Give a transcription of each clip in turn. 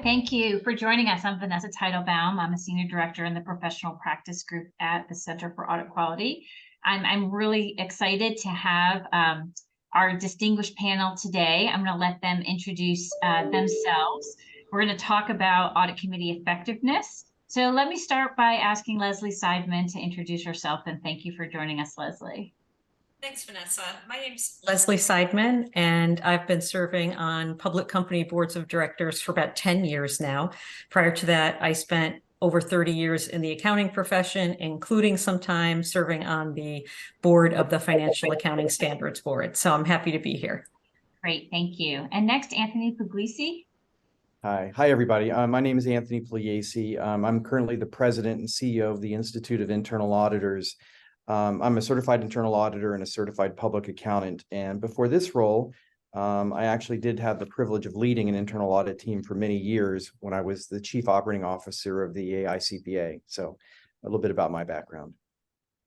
thank you for joining us. I'm Vanessa Teitelbaum. I'm a Senior Director in the Professional Practice Group at the Center for Audit Quality. I'm really excited to have our distinguished panel today. I'm going to let them introduce themselves. We're going to talk about Audit Committee Effectiveness. So let me start by asking Leslie Seidman to introduce herself, and thank you for joining us, Leslie. Thanks, Vanessa. My name's Leslie Seidman, and I've been serving on public company boards of directors for about 10 years now. Prior to that, I spent over 30 years in the accounting profession, including some time serving on the board of the Financial Accounting Standards Board. So I'm happy to be here. Great, thank you. And next, Anthony Puglisi. Hi, everybody. My name is Anthony Pugliese. I'm currently the president and CEO of the Institute of Internal Auditors. I'm a certified internal auditor and a certified public accountant. And before this role, I actually did have the privilege of leading an internal audit team for many years when I was the chief operating officer of the AICPA. So a little bit about my background.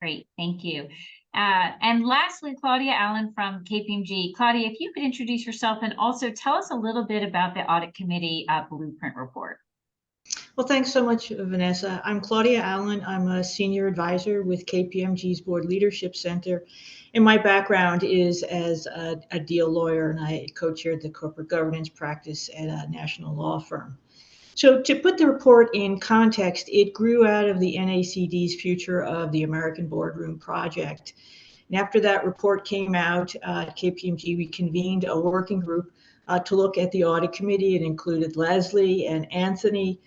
Great, thank you. And lastly, Claudia Allen from KPMG. Claudia, if you could introduce yourself and also tell us a little bit about the Audit Committee Blueprint report. Well, thanks so much, Vanessa. I'm Claudia Allen. I'm a senior advisor with KPMG's Board Leadership Center. And my background is as a deal lawyer, and I co-chaired the corporate governance practice at a national law firm. So to put the report in context, it grew out of the NACD's Future of the American Boardroom project. And after that report came out at KPMG, we convened a working group to look at the audit committee. It included Leslie and Anthony.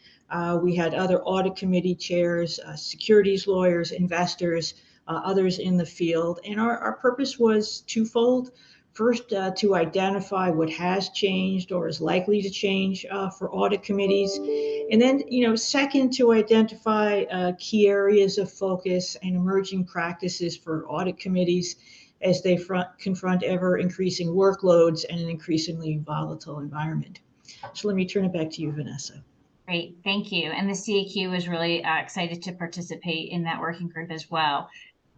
We had other audit committee chairs, securities lawyers, investors, others in the field. And our purpose was twofold. First, to identify what has changed or is likely to change for audit committees. And then, second, to identify key areas of focus and emerging practices for audit committees as they confront ever increasing workloads and an increasingly volatile environment. So let me turn it back to you, Vanessa. Great, thank you. And the CAQ is really excited to participate in that working group as well.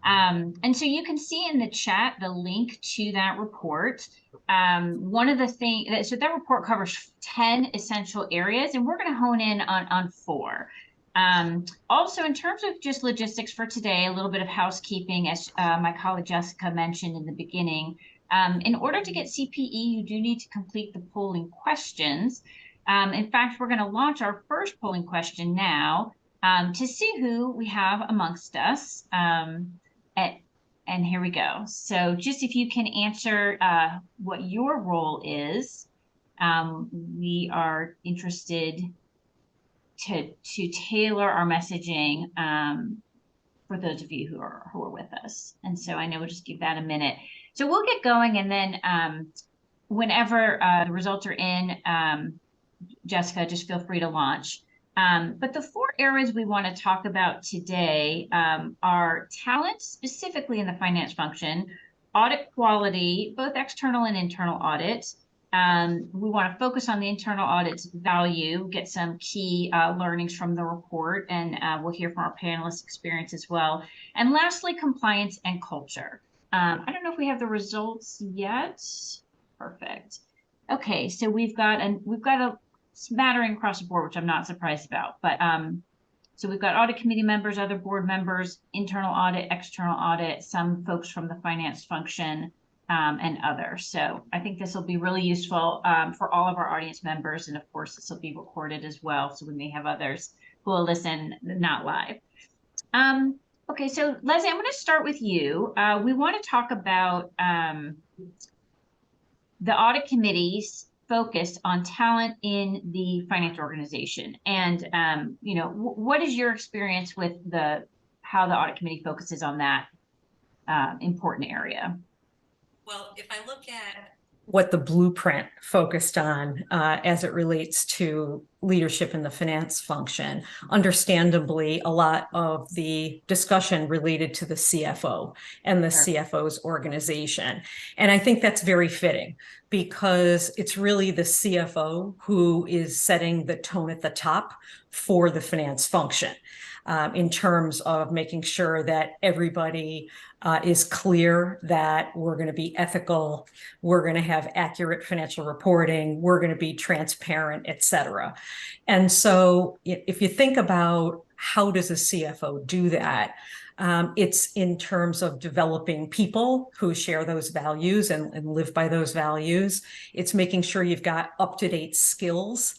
And so you can see in the chat the link to that report. One of the things, so that report covers 10 essential areas, and we're going to hone in on 4. Also, in terms of just logistics for today, a little bit of housekeeping, as my colleague Jessica mentioned in the beginning. In order to get CPE, you do need to complete the polling questions. In fact, we're going to launch our first polling question now to see who we have amongst us. And here we go. So just if you can answer what your role is, we are interested to tailor our messaging for those of you who are with us. And so I know we'll just give that a minute. So we'll get going, and then whenever the results are in, Jessica, just feel free to launch. But the 4 areas we want to talk about today are talent, specifically in the finance function, audit quality, both external and internal audit. We want to focus on the internal audit's value, get some key learnings from the report, and we'll hear from our panelists' experience as well. And lastly, compliance and culture. I don't know if we have the results yet. Perfect. Okay, so we've got a smattering across the board, which I'm not surprised about. But so we've got audit committee members, other board members, internal audit, external audit, some folks from the finance function, and others. So I think this will be really useful for all of our audience members. And of course, this will be recorded as well. So we may have others who will listen not live. Okay, so Leslie, I'm going to start with you. We want to talk about the audit committee's focus on talent in the finance organization. And, what is your experience with how the audit committee focuses on that important area? Well, if I look at what the blueprint focused on as it relates to leadership in the finance function, understandably, a lot of the discussion related to the CFO and the CFO's organization. And I think that's very fitting because it's really the CFO who is setting the tone at the top for the finance function in terms of making sure that everybody is clear that we're going to be ethical, we're going to have accurate financial reporting, we're going to be transparent, et cetera. And so if you think about how does a CFO do that, it's in terms of developing people who share those values and live by those values. It's making sure you've got up-to-date skills.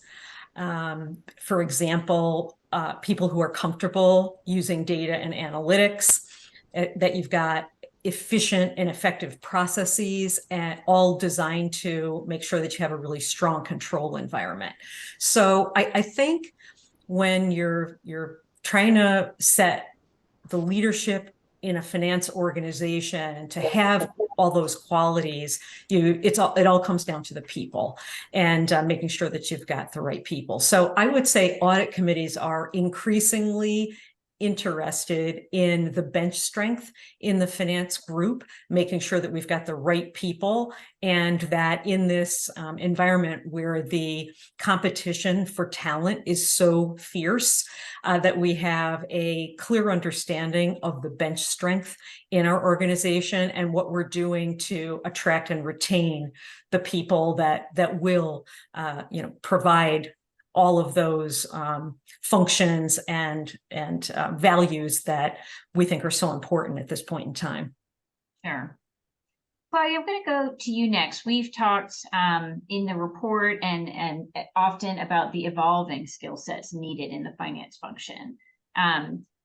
For example, people who are comfortable using data and analytics, that you've got efficient and effective processes, and all designed to make sure that you have a really strong control environment. So I think when you're trying to set the leadership in a finance organization and to have all those qualities, it all comes down to the people and making sure that you've got the right people. So I would say audit committees are increasingly interested in the bench strength in the finance group, making sure that we've got the right people, and that in this environment where the competition for talent is so fierce, that we have a clear understanding of the bench strength in our organization and what we're doing to attract and retain the people that will provide all of those functions and values that we think are so important at this point in time. Sure. Claudia, I'm going to go to you next. We've talked in the report and often about the evolving skill sets needed in the finance function.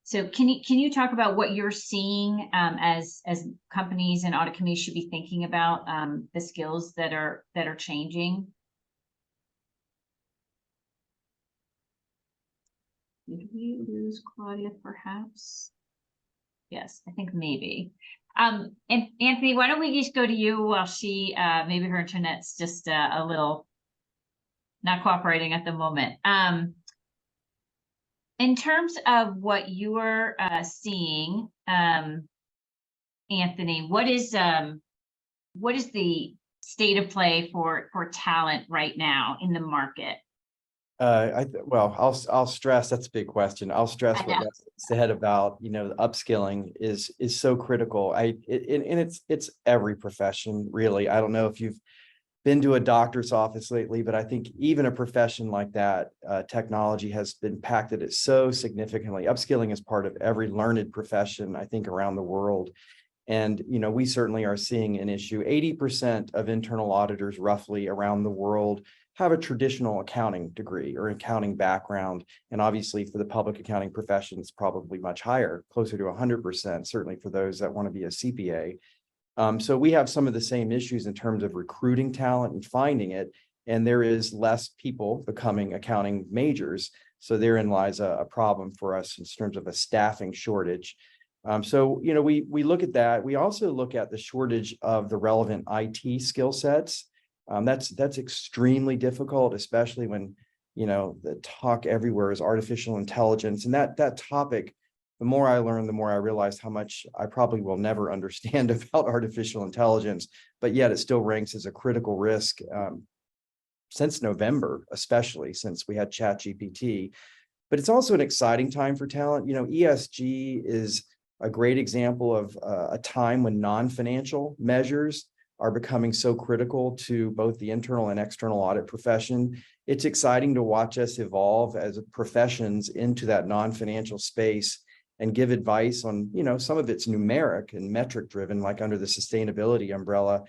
So can you talk about what you're seeing as companies and audit committees should be thinking about the skills that are changing? Did we lose Claudia, perhaps? Yes, I think maybe. And Anthony, why don't we just go to you while she, maybe her internet's just a little not cooperating at the moment. In terms of what you're seeing, Anthony, what is the state of play for talent right now in the market? I'll stress, that's a big question. I'll stress what Nessa said about, upskilling is so critical. It's every profession, really. I don't know if you've been to a doctor's office lately, but I think even a profession like that, technology has impacted it so significantly. Upskilling is part of every learned profession, I think, around the world. And, we certainly are seeing an issue. 80% of internal auditors roughly around the world have a traditional accounting degree or accounting background. And obviously for the public accounting profession, it's probably much higher, closer to 100%, certainly for those that want to be a CPA. So we have some of the same issues in terms of recruiting talent and finding it. And there is less people becoming accounting majors. So therein lies a problem for us in terms of a staffing shortage. So, we look at that. We also look at the shortage of the relevant IT skill sets. That's extremely difficult, especially when, the talk everywhere is artificial intelligence. And that topic, the more I learn, the more I realize how much I probably will never understand about artificial intelligence, but yet it still ranks as a critical risk since November, especially since we had ChatGPT. But it's also an exciting time for talent. ESG is a great example of a time when non-financial measures are becoming so critical to both the internal and external audit profession. It's exciting to watch us evolve as professions into that non-financial space and give advice on, some of it's numeric and metric driven, like under the sustainability umbrella.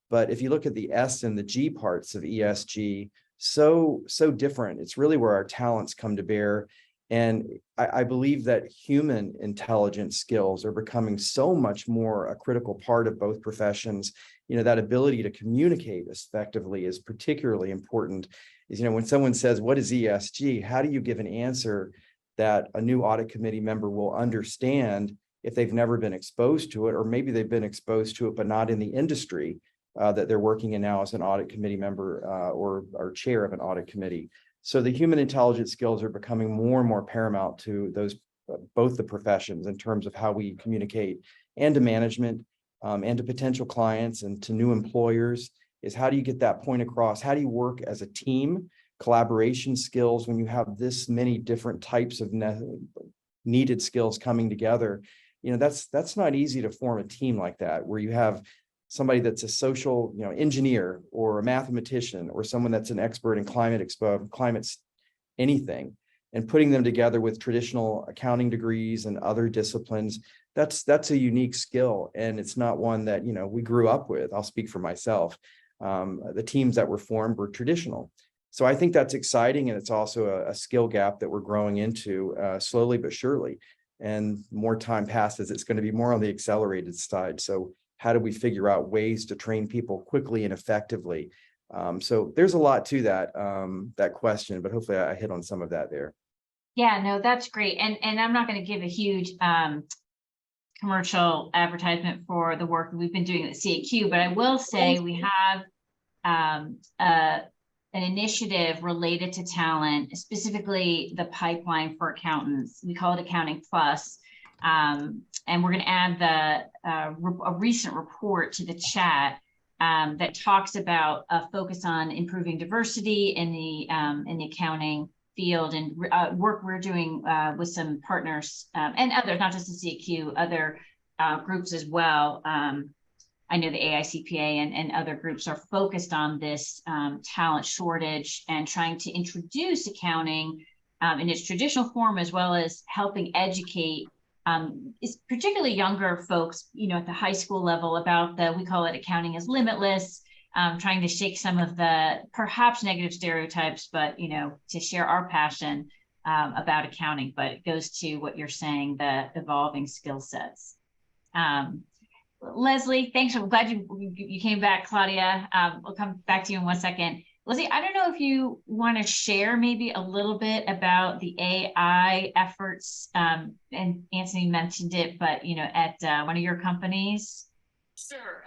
But if you look at the S and the G parts of ESG, so different. It's really where our talents come to bear. And I believe that human intelligence skills are becoming so much more a critical part of both professions. That ability to communicate effectively is particularly important. When someone says, what is ESG? How do you give an answer that a new audit committee member will understand if they've never been exposed to it, or maybe they've been exposed to it, but not in the industry that they're working in now as an audit committee member or chair of an audit committee. So the human intelligence skills are becoming more and more paramount to those both the professions in terms of how we communicate, and to management and to potential clients and to new employers. Is how do you get that point across? How do you work as a team? Collaboration skills when you have this many different types of needed skills coming together. That's not easy to form a team like that, where you have somebody that's a social, engineer or a mathematician, or someone that's an expert in climate anything, and putting them together with traditional accounting degrees and other disciplines, that's a unique skill. And it's not one that, you know, we grew up with. I'll speak for myself. The teams that were formed were traditional. So I think that's exciting. And it's also a skill gap that we're growing into slowly but surely. And more time passes, it's going to be more on the accelerated side. So how do we figure out ways to train people quickly and effectively? So there's a lot to that question, but hopefully I hit on some of that there. Yeah, no, that's great. And I'm not going to give a huge commercial advertisement for the work that we've been doing at CAQ, but I will say we have an initiative related to talent, specifically the pipeline for accountants. We call it Accounting Plus. And we're going to add a recent report to the chat that talks about a focus on improving diversity in the accounting field, and work we're doing with some partners and others, not just the CAQ, other groups as well. I know the AICPA and other groups are focused on this talent shortage and trying to introduce accounting in its traditional form, as well as helping educate particularly younger folks, you know, at the high school level about we call it accounting is limitless, trying to shake some of the perhaps negative stereotypes, but, you know, to share our passion about accounting. But it goes to what you're saying, the evolving skill sets. Leslie, thanks. I'm glad you came back. Claudia, we'll come back to you in 1 second. Leslie, I don't know if you want to share maybe a little bit about the AI efforts, and Anthony mentioned it, but, you know, at one of your companies. Sure.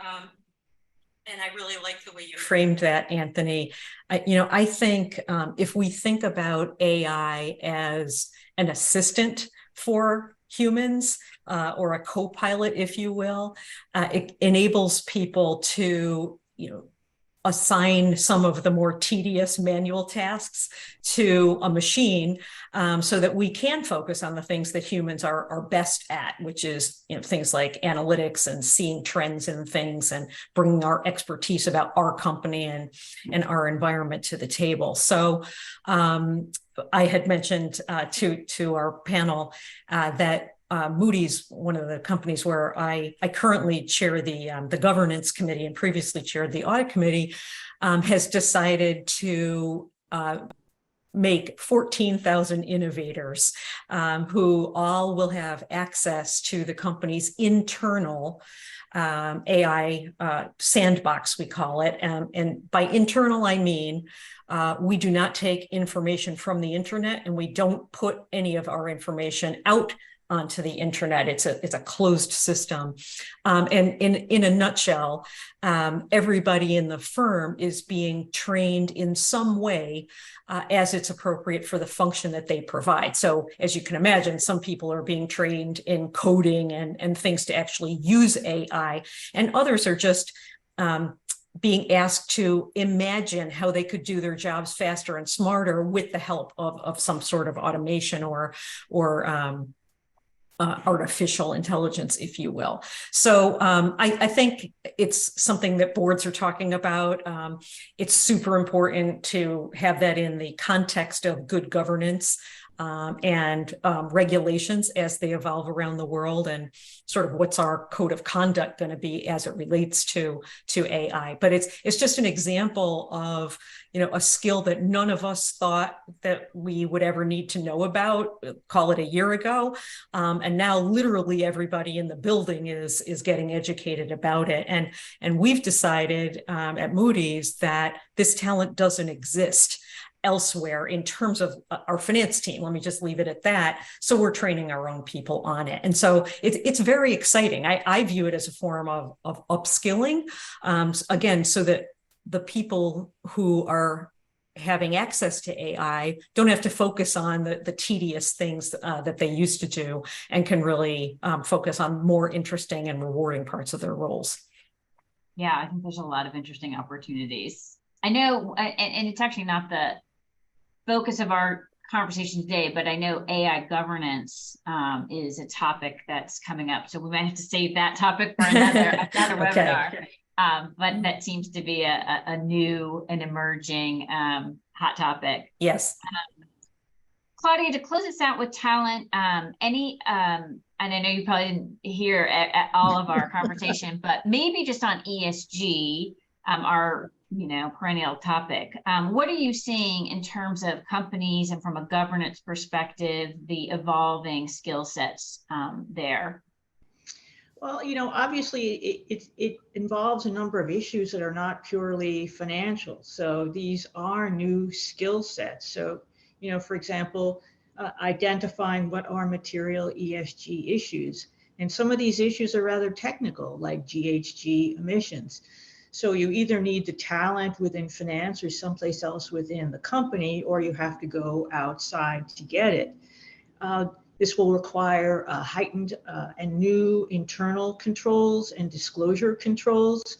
And I really like the way you framed that, Anthony. I think if we think about AI as an assistant for humans, or a co-pilot, if you will, it enables people to, assign some of the more tedious manual tasks to a machine, so that we can focus on the things that humans are best at, which is things like analytics and seeing trends in things and bringing our expertise about our company and our environment to the table. So I had mentioned to our panel that Moody's, one of the companies where I currently chair the governance committee and previously chaired the audit committee, has decided to make 14,000 innovators who all will have access to the company's internal AI sandbox, we call it. And by internal, I mean, we do not take information from the internet, and we don't put any of our information out onto the internet. It's a closed system. And in a nutshell, everybody in the firm is being trained in some way as it's appropriate for the function that they provide. So as you can imagine, some people are being trained in coding and things to actually use AI, and others are just being asked to imagine how they could do their jobs faster and smarter with the help of some sort of automation or artificial intelligence, if you will. So I think it's something that boards are talking about. It's super important to have that in the context of good governance and regulations as they evolve around the world, and sort of what's our code of conduct going to be as it relates to AI. But it's just an example of a skill that none of us thought that we would ever need to know about, call it a year ago. And now literally everybody in the building is getting educated about it. And we've decided at Moody's that this talent doesn't exist elsewhere in terms of our finance team. Let me just leave it at that. So we're training our own people on it. And so it's very exciting. I view it as a form of upskilling, again, so that the people who are having access to AI don't have to focus on the tedious things that they used to do, and can really focus on more interesting and rewarding parts of their roles. Yeah, I think there's a lot of interesting opportunities. I know, and it's actually not the focus of our conversation today, but I know AI governance is a topic that's coming up. So we might have to save that topic for another webinar. But that seems to be a new and emerging hot topic. Yes. Claudia, to close us out with talent, and I know you probably didn't hear at all of our conversation, but maybe just on ESG, our perennial topic. What are you seeing in terms of companies and from a governance perspective, the evolving skill sets there? Well, obviously it involves a number of issues that are not purely financial. So these are new skill sets. So, for example, identifying what are material ESG issues. And some of these issues are rather technical, like GHG emissions. So you either need the talent within finance or someplace else within the company, or you have to go outside to get it. This will require heightened and new internal controls and disclosure controls,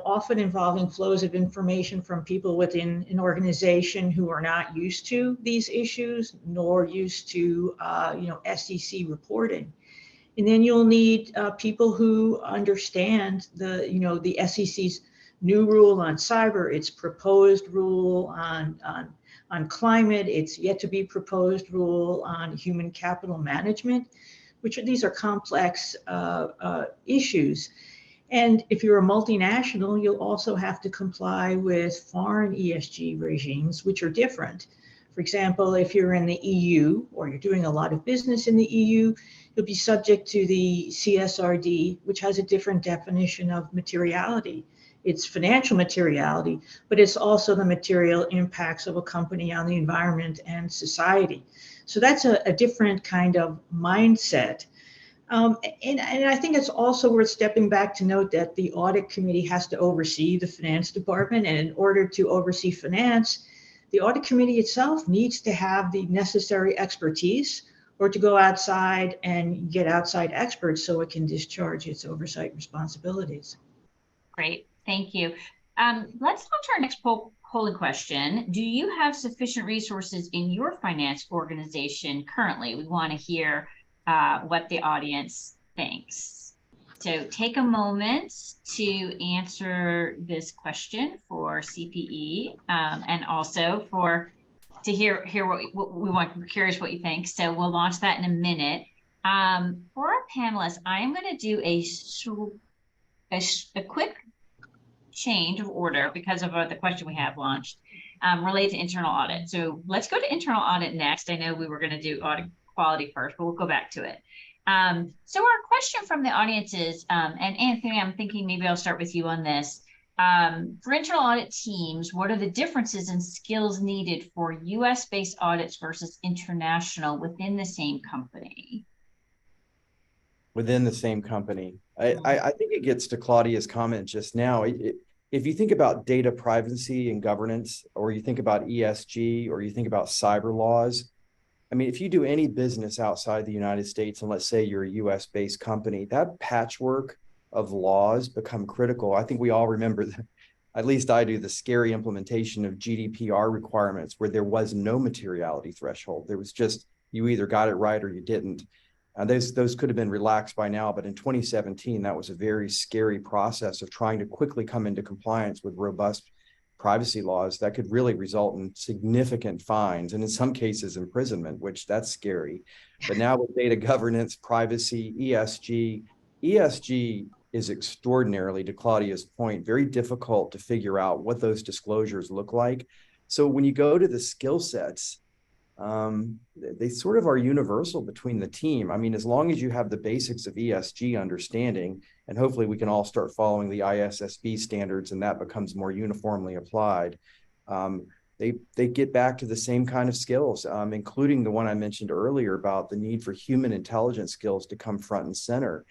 often involving flows of information from people within an organization who are not used to these issues, nor used to, SEC reporting. And then you'll need people who understand the SEC's new rule on cyber, its proposed rule on climate, its yet to be proposed rule on human capital management, these are complex issues. And if you're a multinational, you'll also have to comply with foreign ESG regimes, which are different. For example, if you're in the EU or you're doing a lot of business in the EU, you'll be subject to the CSRD, which has a different definition of materiality. It's financial materiality, but it's also the material impacts of a company on the environment and society. So that's a different kind of mindset. And I think it's also worth stepping back to note that the Audit Committee has to oversee the finance department. And in order to oversee finance, the Audit Committee itself needs to have the necessary expertise or to go outside and get outside experts so it can discharge its oversight responsibilities. Great, thank you. Let's launch our next polling question. Do you have sufficient resources in your finance organization currently? We want to hear what the audience thinks. So take a moment to answer this question for CPE and also to hear what we want. We're curious what you think. So we'll launch that in a minute. For our panelists, I'm going to do a quick change of order because of the question we have launched related to internal audit. So let's go to internal audit next. I know we were going to do audit quality first, but we'll go back to it. So our question from the audience is, and Anthony, I'm thinking maybe I'll start with you on this. For internal audit teams, what are the differences in skills needed for US-based audits versus international within the same company? Within the same company. I think it gets to Claudia's comment just now. If you think about data privacy and governance, or you think about ESG, or you think about cyber laws, I mean, if you do any business outside the United States, and let's say you're a US-based company, that patchwork of laws become critical. I think we all remember, at least I do, the scary implementation of GDPR requirements where there was no materiality threshold. There was just, you either got it right or you didn't. Those could have been relaxed by now, but in 2017, that was a very scary process of trying to quickly come into compliance with robust privacy laws that could really result in significant fines and in some cases imprisonment, which that's scary. But now with data governance, privacy, ESG is extraordinarily, to Claudia's point, very difficult to figure out what those disclosures look like. So when you go to the skill sets, they sort of are universal between the team. I mean, as long as you have the basics of ESG understanding, and hopefully we can all start following the ISSB standards and that becomes more uniformly applied, they get back to the same kind of skills, including the one I mentioned earlier about the need for human intelligence skills to come front and center.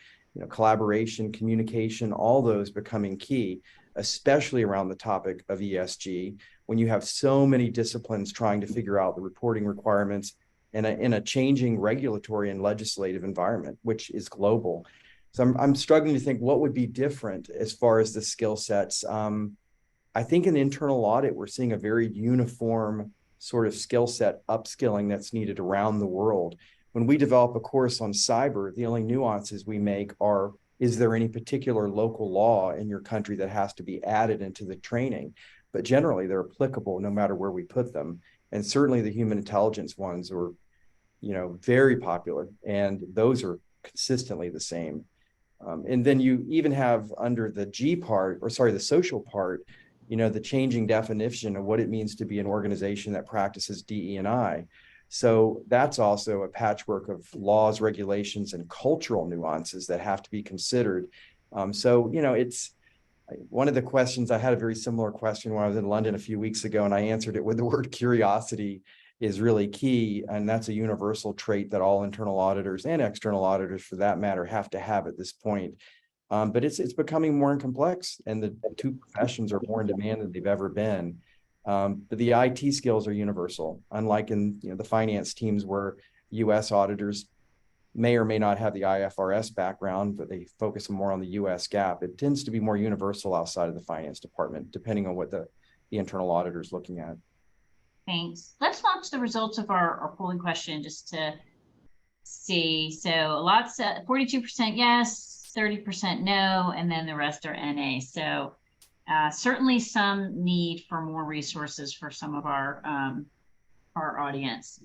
Collaboration, communication, all those becoming key, especially around the topic of ESG, when you have so many disciplines trying to figure out the reporting requirements in a changing regulatory and legislative environment, which is global. So I'm struggling to think what would be different as far as the skill sets. I think in internal audit, we're seeing a very uniform sort of skill set upskilling that's needed around the world. When we develop a course on cyber, the only nuances we make are, is there any particular local law in your country that has to be added into the training? but generally they're applicable no matter where we put them. And certainly the human intelligence ones were, very popular, and those are consistently the same. And then you even have under the the social part, the changing definition of what it means to be an organization that practices DE&I. So that's also a patchwork of laws, regulations, and cultural nuances that have to be considered. It's one of the questions. I had a very similar question when I was in London a few weeks ago, and I answered it with the word curiosity is really key. And that's a universal trait that all internal auditors and external auditors, for that matter, have to have at this point. But it's becoming more complex, and the two professions are more in demand than they've ever been. But the IT skills are universal, unlike in the finance teams where U.S. auditors may or may not have the IFRS background, but they focus more on the U.S. GAAP. It tends to be more universal outside of the finance department, depending on what the internal auditor is looking at. Thanks. Let's launch the results of our polling question just to see. So lots of 42% yes, 30% no, and then the rest are NA. So certainly some need for more resources for some of our audience.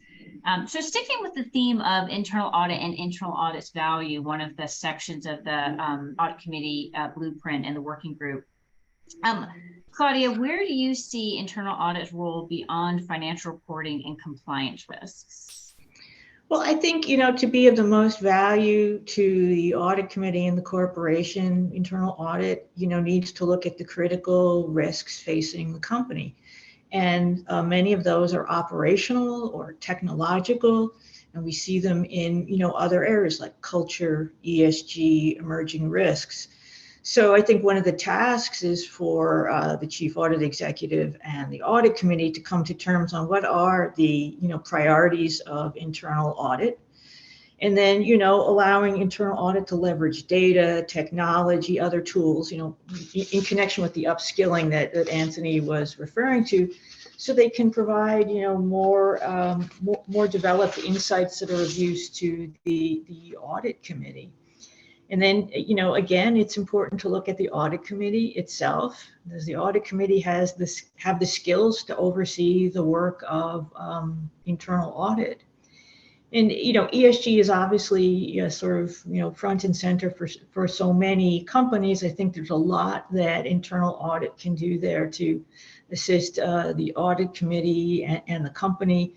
So sticking with the theme of internal audit and internal audit's value, one of the sections of the Audit Committee Blueprint and the working group. Claudia, where do you see internal audit's role beyond financial reporting and compliance risks? Well, I think, to be of the most value to the audit committee and the corporation, internal audit, needs to look at the critical risks facing the company. And many of those are operational or technological, and we see them in, other areas like culture, ESG, emerging risks. So I think one of the tasks is for the chief audit executive and the audit committee to come to terms on what are the priorities of internal audit, and then allowing internal audit to leverage data, technology, other tools, in connection with the upskilling that Anthony was referring to, so they can provide more developed insights that are of use to the audit committee. And then, again, it's important to look at the audit committee itself. Does the audit committee have the skills to oversee the work of internal audit? And, ESG is obviously sort of, front and center for so many companies. I think there's a lot that internal audit can do there to assist the audit committee and the company,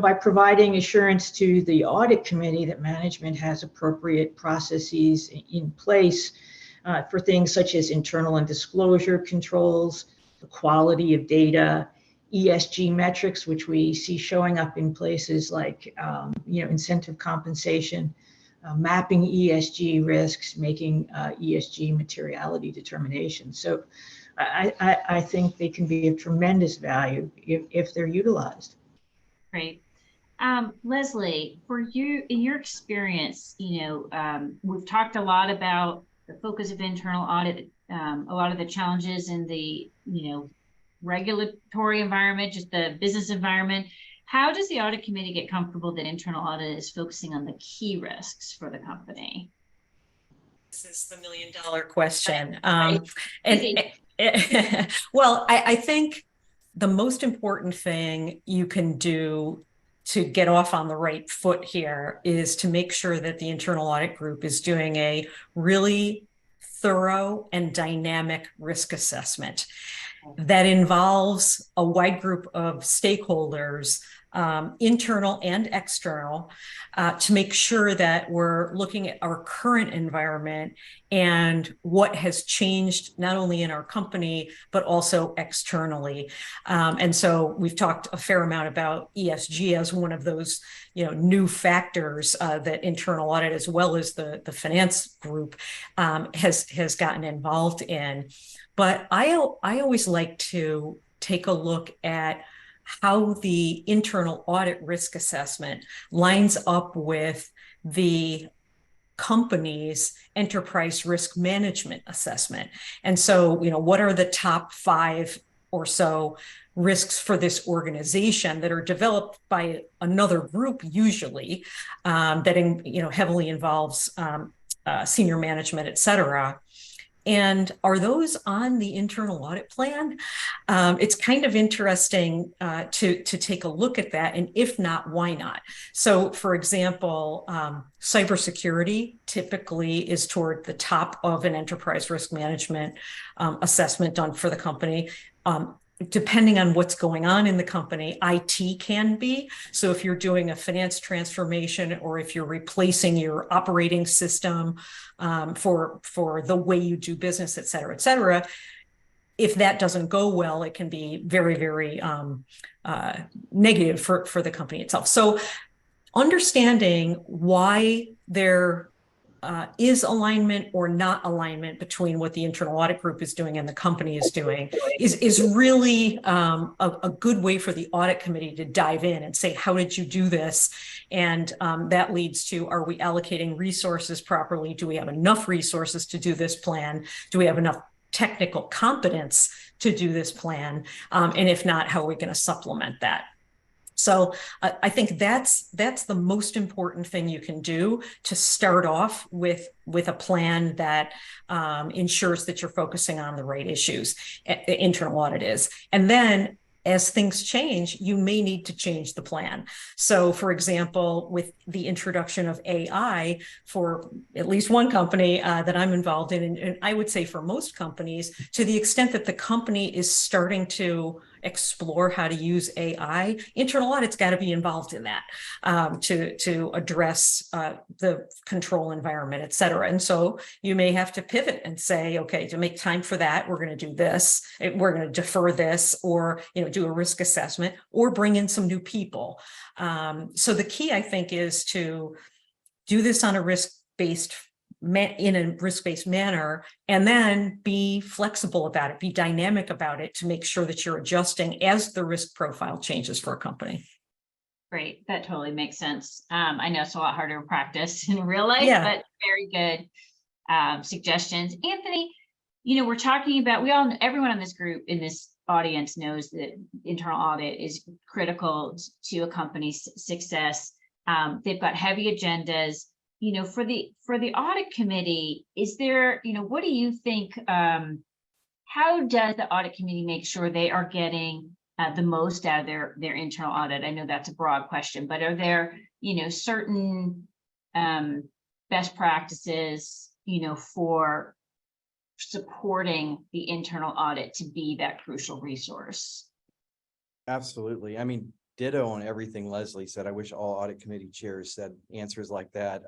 by providing assurance to the audit committee that management has appropriate processes in place for things such as internal and disclosure controls, the quality of data, ESG metrics, which we see showing up in places like, incentive compensation, mapping ESG risks, making ESG materiality determinations. So I think they can be of tremendous value if they're utilized. Great. Leslie, for you, in your experience, we've talked a lot about the focus of internal audit, a lot of the challenges in the, regulatory environment, just the business environment. How does the audit committee get comfortable that internal audit is focusing on the key risks for the company? This is the $1 million question. Right. Well, I think the most important thing you can do to get off on the right foot here is to make sure that the internal audit group is doing a really thorough and dynamic risk assessment that involves a wide group of stakeholders, internal and external, to make sure that we're looking at our current environment and what has changed not only in our company, but also externally. And so we've talked a fair amount about ESG as one of those new factors that internal audit, as well as the finance group, has gotten involved in. But I always like to take a look at how the internal audit risk assessment lines up with the company's enterprise risk management assessment. And so, what are the top 5 or so risks for this organization that are developed by another group, usually, that heavily involves senior management, et cetera. And are those on the internal audit plan? It's kind of interesting to take a look at that. And if not, why not? So, for example, cybersecurity typically is toward the top of an enterprise risk management assessment done for the company. Depending on what's going on in the company, IT can be. So if you're doing a finance transformation, or if you're replacing your operating system for the way you do business, et cetera, if that doesn't go well, it can be very, very negative for the company itself. So understanding why there is alignment or not alignment between what the internal audit group is doing and the company is doing is really a good way for the audit committee to dive in and say, how did you do this? And that leads to, are we allocating resources properly? Do we have enough resources to do this plan? Do we have enough technical competence to do this plan? And if not, how are we going to supplement that? So I think that's the most important thing you can do to start off with a plan that ensures that you're focusing on the right issues. Internal audit is. And then as things change, you may need to change the plan. So, for example, with the introduction of AI for at least one company that I'm involved in, and I would say for most companies, to the extent that the company is starting to explore how to use AI, internal audit's got to be involved in that to address the control environment, et cetera. And so you may have to pivot and say, okay, to make time for that, we're going to do this, we're going to defer this, or do a risk assessment, or bring in some new people. So the key, I think, is to do this on a risk-based manner, and then be flexible about it, be dynamic about it to make sure that you're adjusting as the risk profile changes for a company. Great, that totally makes sense. I know it's a lot harder to practice in real life, but very good suggestions. Anthony, we're talking about, everyone on this group, in this audience, knows that internal audit is critical to a company's success. They've got heavy agendas. For the audit committee, is there, what do you think, how does the audit committee make sure they are getting the most out of their internal audit? I know that's a broad question, but are there, certain best practices, for supporting the internal audit to be that crucial resource? Absolutely. I mean, ditto on everything Leslie said. I wish all audit committee chairs said answers like that.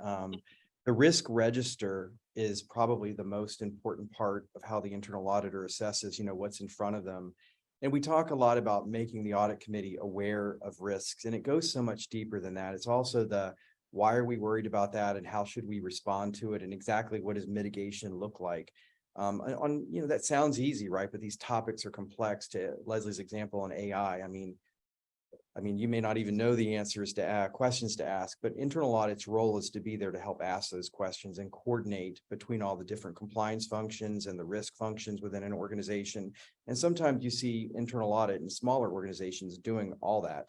The risk register is probably the most important part of how the internal auditor assesses, what's in front of them. And we talk a lot about making the audit committee aware of risks, and it goes so much deeper than that. It's also the why are we worried about that, and how should we respond to it, and exactly what does mitigation look like. That sounds easy, right? But these topics are complex. To Leslie's example on AI, I mean, you may not even know the answers to questions to ask, but internal audit's role is to be there to help ask those questions and coordinate between all the different compliance functions and the risk functions within an organization. And sometimes you see internal audit in smaller organizations doing all that.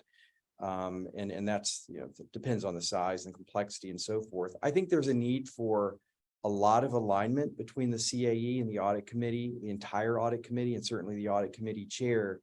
And that's, depends on the size and complexity and so forth. I think there's a need for a lot of alignment between the CAE and the audit committee, the entire audit committee, and certainly the audit committee chair,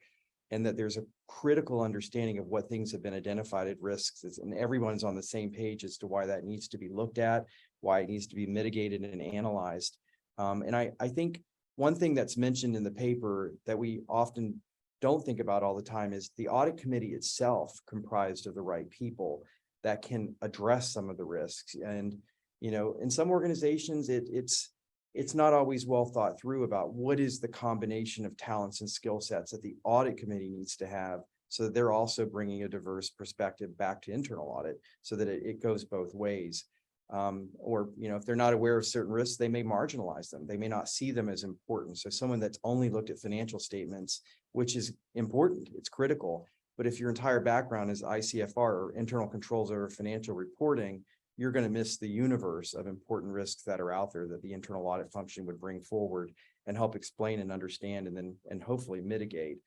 and that there's a critical understanding of what things have been identified as risks, and everyone's on the same page as to why that needs to be looked at, why it needs to be mitigated and analyzed. And I think one thing that's mentioned in the paper that we often don't think about all the time is the audit committee itself comprised of the right people that can address some of the risks. And, in some organizations, it's not always well thought through about what is the combination of talents and skill sets that the audit committee needs to have, so that they're also bringing a diverse perspective back to internal audit, so that it goes both ways. Or, if they're not aware of certain risks, they may marginalize them. They may not see them as important. So someone that's only looked at financial statements, which is important, it's critical. But if your entire background is ICFR or internal controls over financial reporting, you're going to miss the universe of important risks that are out there that the internal audit function would bring forward and help explain and understand, and hopefully mitigate.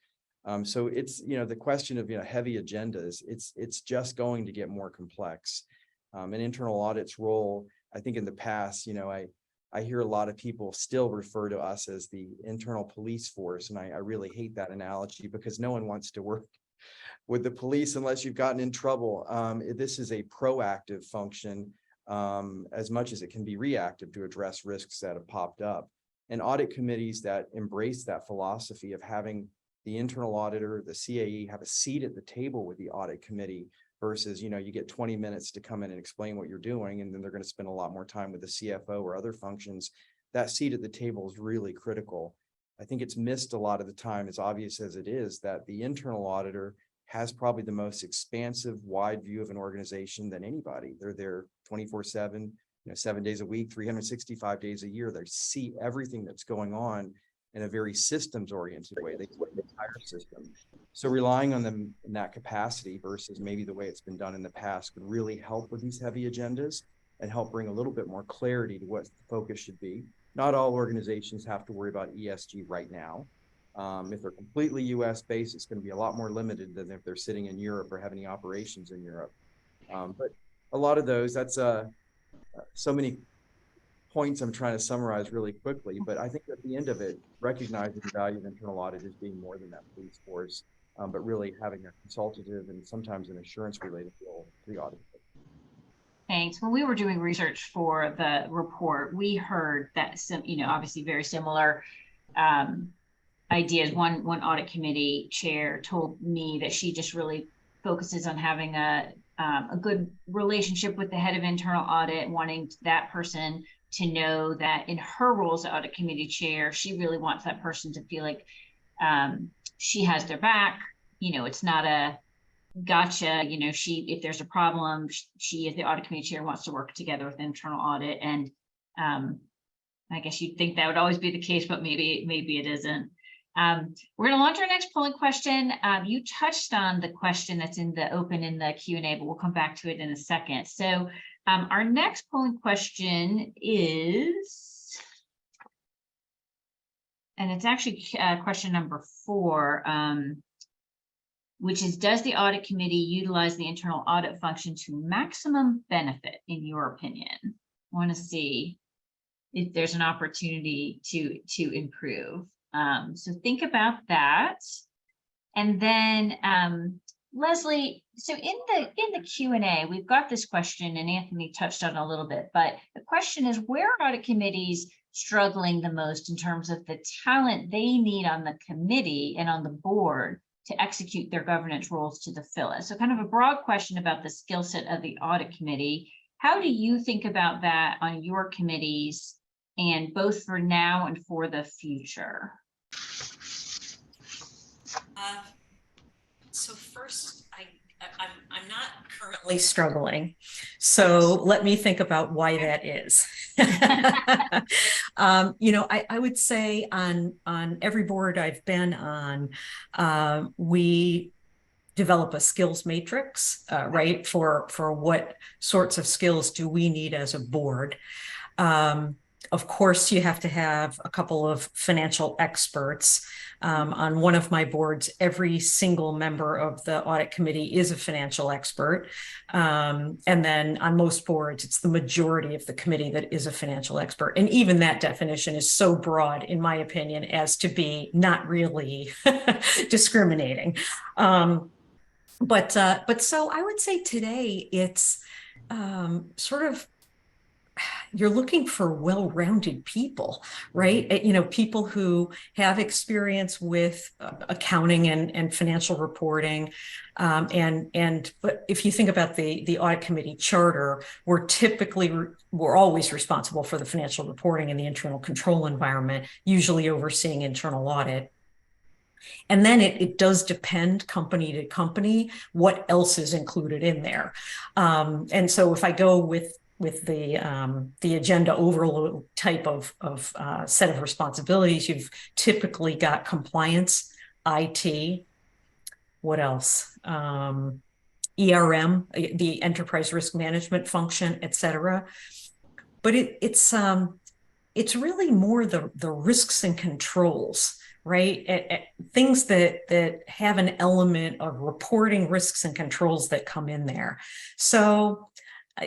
So it's, the question of, heavy agendas, it's just going to get more complex. And internal audit's role, I think in the past, I hear a lot of people still refer to us as the internal police force. And I really hate that analogy because no one wants to work with the police unless you've gotten in trouble. This is a proactive function as much as it can be reactive to address risks that have popped up. And audit committees that embrace that philosophy of having the internal auditor, the CAE, have a seat at the table with the audit committee versus, you get 20 minutes to come in and explain what you're doing, and then they're going to spend a lot more time with the CFO or other functions. That seat at the table is really critical. I think it's missed a lot of the time, as obvious as it is, that the internal auditor has probably the most expansive, wide view of an organization than anybody. They're there 24/7, 7 days a week, 365 days a year. They see everything that's going on in a very systems-oriented way. They look at the entire system. So relying on them in that capacity versus maybe the way it's been done in the past could really help with these heavy agendas and help bring a little bit more clarity to what the focus should be. Not all organizations have to worry about ESG right now. If they're completely US based, it's going to be a lot more limited than if they're sitting in Europe or have any operations in Europe. But a lot of those, that's so many points I'm trying to summarize really quickly, but I think at the end of it, recognizing the value of internal audit as being more than that police force, but really having a consultative and sometimes an assurance related role to the audit. Thanks. When we were doing research for the report, we heard that some, obviously very similar ideas. One audit committee chair told me that she just really focuses on having a good relationship with the head of internal audit, wanting that person to know that in her role as audit committee chair, she really wants that person to feel like she has their back. It's not a gotcha. If there's a problem, she as the audit committee chair wants to work together with internal audit. And I guess you'd think that would always be the case, but maybe it isn't. We're going to launch our next polling question. You touched on the question that's in the Q&A, but we'll come back to it in a second. So our next polling question is, and it's actually question number 4, which is, does the audit committee utilize the internal audit function to maximum benefit, in your opinion? I want to see if there's an opportunity to improve. So think about that. And then Leslie, so in the Q&A, we've got this question, and Anthony touched on it a little bit, but the question is, where are audit committees struggling the most in terms of the talent they need on the committee and on the board to execute their governance roles to the fullest? So kind of a broad question about the skill set of the audit committee. How do you think about that on your committees, and both for now and for the future? So first, I'm not currently struggling. So let me think about why that is. I would say on every board I've been on, we develop a skills matrix, right? For what sorts of skills do we need as a board? Of course, you have to have a couple of financial experts. On one of my boards, every single member of the audit committee is a financial expert. And then on most boards, it's the majority of the committee that is a financial expert. And even that definition is so broad, in my opinion, as to be not really discriminating. But so I would say today it's sort of, you're looking for well-rounded people, right? People who have experience with accounting and financial reporting. But if you think about the audit committee charter, we're always responsible for the financial reporting and the internal control environment, usually overseeing internal audit. And then it does depend company to company what else is included in there. And so if I go with the agenda overload type of set of responsibilities, you've typically got compliance, IT, what else? ERM, the enterprise risk management function, et cetera. But it's really more the risks and controls, right? Things that have an element of reporting risks and controls that come in there. So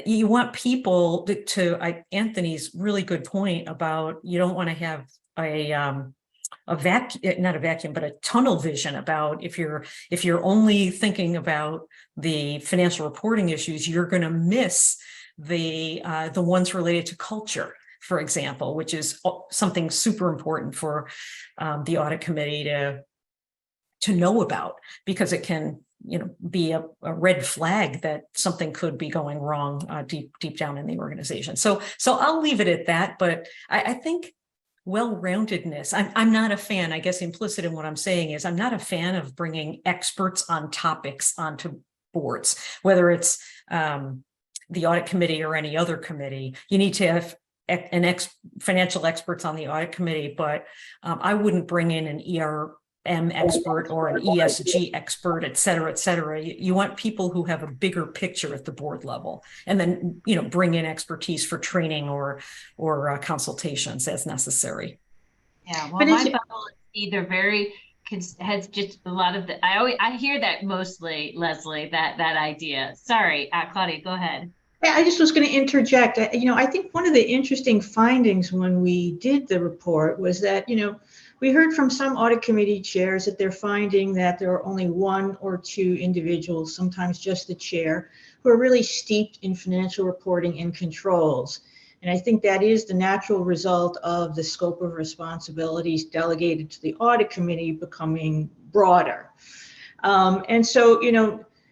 you want people Anthony's really good point about, you don't want to have not a vacuum, but a tunnel vision about, if you're only thinking about the financial reporting issues, you're going to miss the ones related to culture, for example, which is something super important for the audit committee to know about, because it can, be a red flag that something could be going wrong deep down in the organization. So I'll leave it at that. But I think well-roundedness, I'm not a fan, I guess implicit in what I'm saying is, I'm not a fan of bringing experts on topics onto boards, whether it's the audit committee or any other committee. You need to have financial experts on the audit committee, but I wouldn't bring in an ERM expert or an ESG expert, et cetera, et cetera. You want people who have a bigger picture at the board level, and then, bring in expertise for training or consultations as necessary. Yeah, well, my bubble is either has just a lot of I hear that mostly, Leslie, that idea. Sorry, Claudia, go ahead. Yeah, I just was going to interject. I think one of the interesting findings when we did the report was that, we heard from some audit committee chairs that they're finding that there are only one or two individuals, sometimes just the chair, who are really steeped in financial reporting and controls. And I think that is the natural result of the scope of responsibilities delegated to the audit committee becoming broader. And so,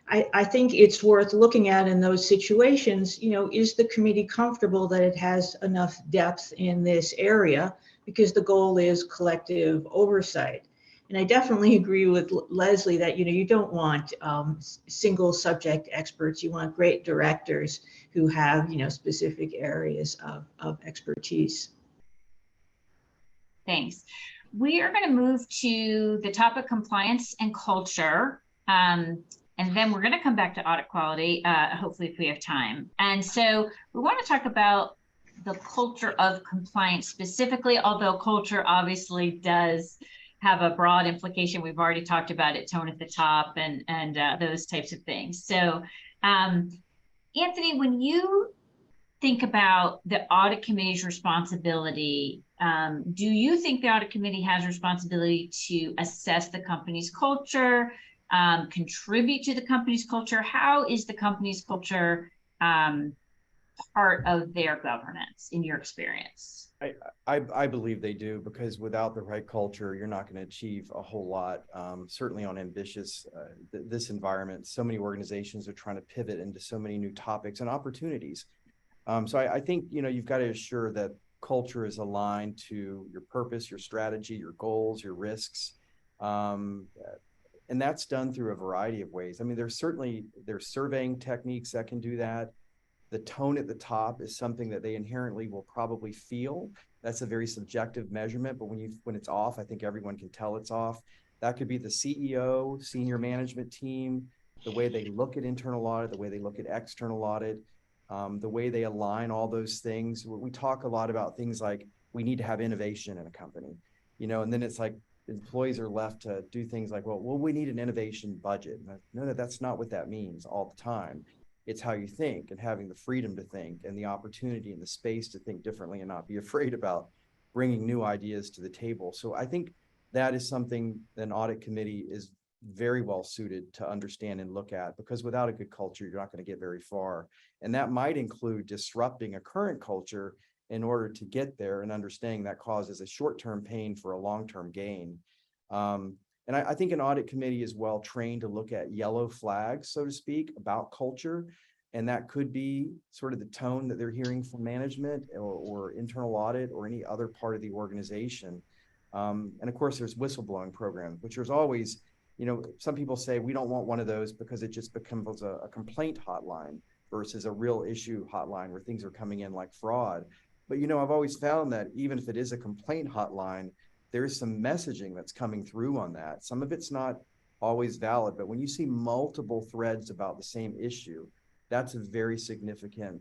I think it's worth looking at in those situations, is the committee comfortable that it has enough depth in this area? Because the goal is collective oversight. And I definitely agree with Leslie that, you don't want single subject experts. You want great directors who have, specific areas of expertise. Thanks. We are going to move to the topic compliance and culture. And then we're going to come back to audit quality, hopefully if we have time. And so we want to talk about the culture of compliance specifically, although culture obviously does have a broad implication. We've already talked about it, tone at the top and those types of things. So Anthony, when you think about the audit committee's responsibility, do you think the audit committee has responsibility to assess the company's culture, contribute to the company's culture? How is the company's culture part of their governance in your experience? I believe they do, because without the right culture, you're not going to achieve a whole lot. Certainly on ambitious, this environment, so many organizations are trying to pivot into so many new topics and opportunities. So I think, you've got to assure that culture is aligned to your purpose, your strategy, your goals, your risks. And that's done through a variety of ways. I mean, there's surveying techniques that can do that. The tone at the top is something that they inherently will probably feel. That's a very subjective measurement, but when it's off, I think everyone can tell it's off. That could be the CEO, senior management team, the way they look at internal audit, the way they look at external audit, the way they align all those things. We talk a lot about things like we need to have innovation in a company, and then it's like employees are left to do things like, well, we need an innovation budget. No, that's not what that means all the time. It's how you think, and having the freedom to think and the opportunity and the space to think differently and not be afraid about bringing new ideas to the table. So I think that is something an audit committee is very well suited to understand and look at, because without a good culture, you're not going to get very far. And that might include disrupting a current culture in order to get there, and understanding that causes a short-term pain for a long-term gain. And I think an audit committee is well trained to look at yellow flags, so to speak, about culture. And that could be sort of the tone that they're hearing from management or internal audit or any other part of the organization. And of course, there's whistleblowing programs, which there's always, some people say we don't want one of those because it just becomes a complaint hotline versus a real issue hotline where things are coming in like fraud. But, I've always found that even if it is a complaint hotline, there's some messaging that's coming through on that. Some of it's not always valid, but when you see multiple threads about the same issue, that's a very significant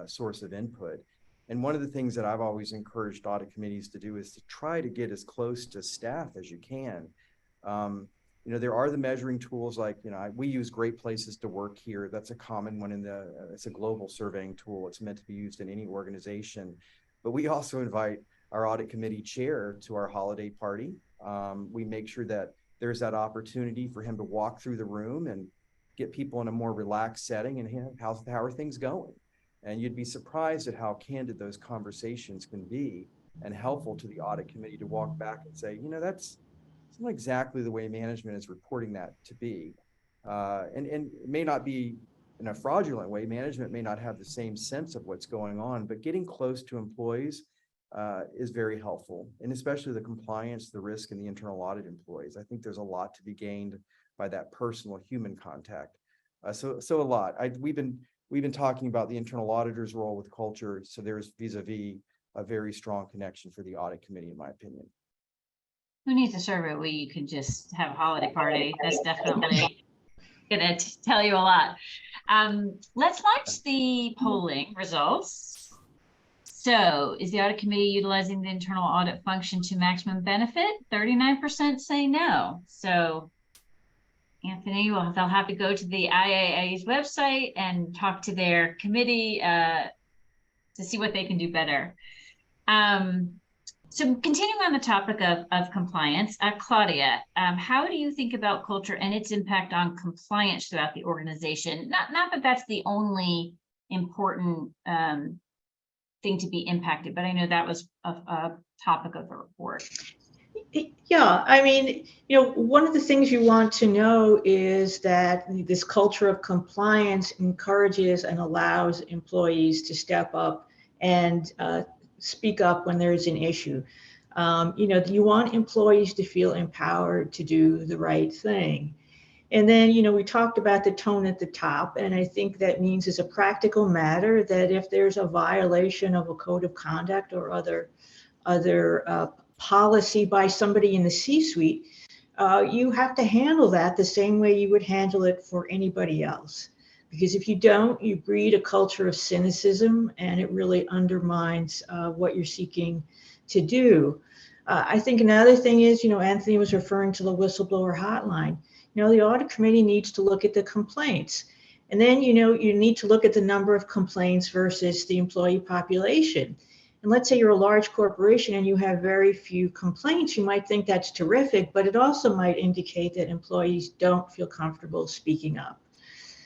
source of input. And one of the things that I've always encouraged audit committees to do is to try to get as close to staff as you can. there are the measuring tools like, we use Great Places to Work here. That's a common one it's a global surveying tool. It's meant to be used in any organization. But we also invite our audit committee chair to our holiday party. We make sure that there's that opportunity for him to walk through the room and get people in a more relaxed setting and how are things going? And you'd be surprised at how candid those conversations can be and helpful to the audit committee to walk back and say, that's not exactly the way management is reporting that to be. And it may not be in a fraudulent way. Management may not have the same sense of what's going on, but getting close to employees is very helpful, and especially the compliance, the risk, and the internal audit employees. I think there's a lot to be gained by that personal human contact. So a lot. We've been talking about the internal auditor's role with culture. So there's vis-a-vis a very strong connection for the audit committee, in my opinion. Who needs a survey where you can just have a holiday party? That's definitely gonna tell you a lot. Let's launch the polling results. So is the audit committee utilizing the internal audit function to maximum benefit? 39% say no. So Anthony, they'll have to go to the IAA's website and talk to their committee to see what they can do better. So continuing on the topic of compliance, Claudia, how do you think about culture and its impact on compliance throughout the organization? Not that that's the only important thing to be impacted, but I know that was a topic of the report. Yeah, I mean, one of the things you want to know is that this culture of compliance encourages and allows employees to step up and speak up when there's an issue. You want employees to feel empowered to do the right thing. And then, we talked about the tone at the top, and I think that means as a practical matter that if there's a violation of a code of conduct or other policy by somebody in the C-suite, you have to handle that the same way you would handle it for anybody else. Because if you don't, you breed a culture of cynicism, and it really undermines what you're seeking to do. I think another thing is, Anthony was referring to the whistleblower hotline. The audit committee needs to look at the complaints. And then, you need to look at the number of complaints versus the employee population. And let's say you're a large corporation and you have very few complaints, you might think that's terrific, but it also might indicate that employees don't feel comfortable speaking up.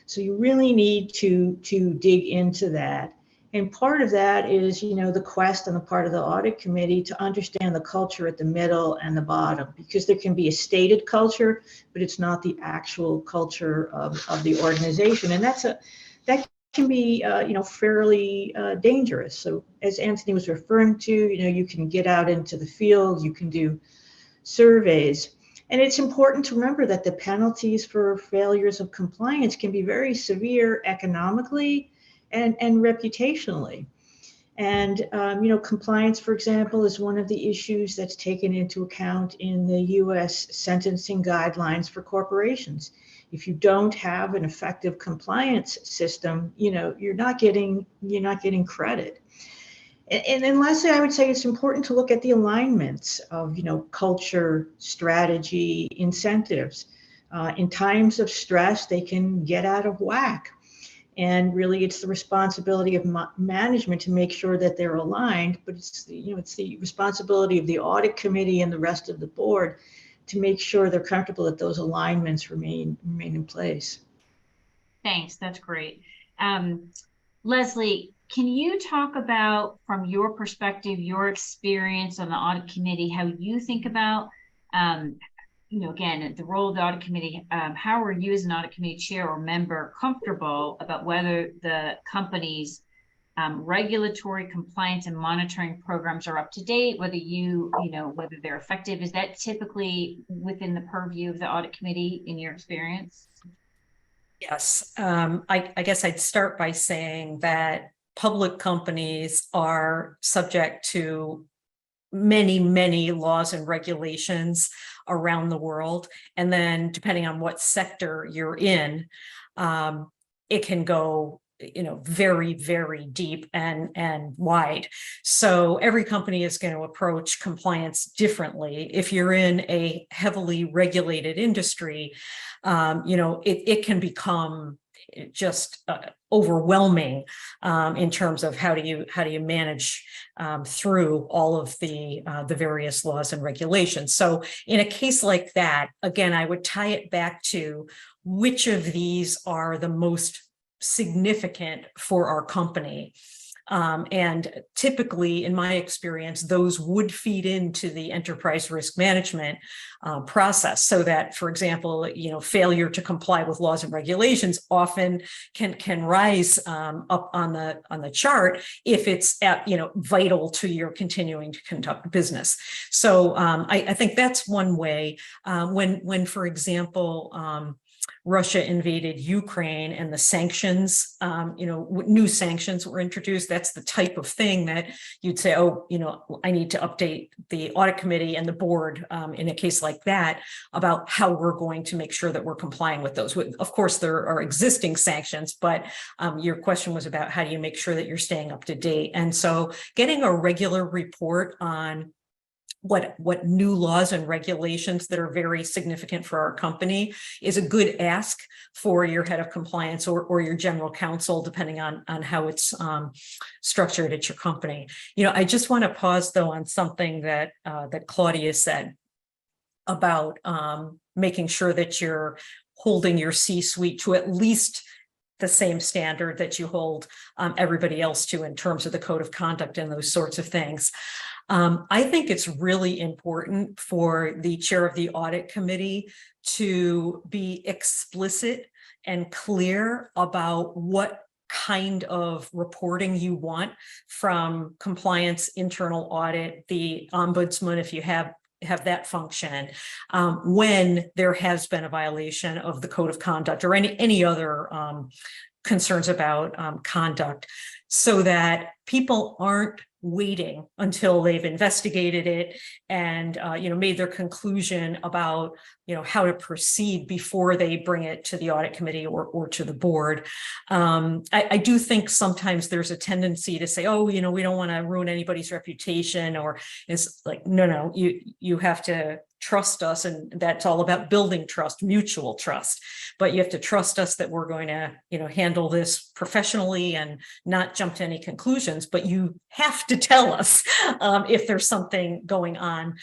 So you really need to dig into that. And part of that is, the quest on the part of the audit committee to understand the culture at the middle and the bottom, because there can be a stated culture, but it's not the actual culture of the organization. And that can be, fairly dangerous. So as Anthony was referring to, you can get out into the field, you can do surveys. And it's important to remember that the penalties for failures of compliance can be very severe economically and reputationally. And, compliance, for example, is one of the issues that's taken into account in the U.S. sentencing guidelines for corporations. If you don't have an effective compliance system, you're not getting credit. And then lastly, I would say it's important to look at the alignments of, culture, strategy, incentives. In times of stress, they can get out of whack. And really, it's the responsibility of management to make sure that they're aligned, but it's the responsibility of the audit committee and the rest of the board to make sure they're comfortable that those alignments remain in place. Thanks, that's great. Leslie, can you talk about, from your perspective, your experience on the audit committee, how you think about, again, the role of the audit committee? How are you as an audit committee chair or member comfortable about whether the company's regulatory compliance and monitoring programs are up to date, whether whether they're effective? Is that typically within the purview of the audit committee in your experience? Yes, I guess I'd start by saying that public companies are subject to many, many laws and regulations around the world. And then depending on what sector you're in, it can go very, very deep and wide. So every company is going to approach compliance differently. If you're in a heavily regulated industry, it can become just overwhelming in terms of how do you manage through all of the various laws and regulations. So in a case like that, again, I would tie it back to which of these are the most significant for our company. And typically, in my experience, those would feed into the enterprise risk management process, so that, for example, failure to comply with laws and regulations often can rise up on the chart if it's vital to your continuing to conduct business. So I think that's one way. When for example, Russia invaded Ukraine and the sanctions, new sanctions were introduced. That's the type of thing that you'd say, oh, I need to update the audit committee and the board in a case like that about how we're going to make sure that we're complying with those. Of course, there are existing sanctions, but your question was about how do you make sure that you're staying up to date. And so getting a regular report on what new laws and regulations that are very significant for our company is a good ask for your head of compliance or your general counsel, depending on how it's structured at your company. I just want to pause though on something that Claudia said about making sure that you're holding your C-suite to at least the same standard that you hold everybody else to in terms of the code of conduct and those sorts of things. I think it's really important for the chair of the audit committee to be explicit and clear about what kind of reporting you want from compliance, internal audit, the ombudsman, if you have that function, when there has been a violation of the code of conduct or any other concerns about conduct, so that people aren't waiting until they've investigated it and made their conclusion about how to proceed before they bring it to the audit committee or to the board. I do think sometimes there's a tendency to say, oh, we don't want to ruin anybody's reputation, or it's like, no, you have to trust us, and that's all about building trust, mutual trust. But you have to trust us that we're going to, handle this professionally and not jump to any conclusions. But you have to tell us if there's something going on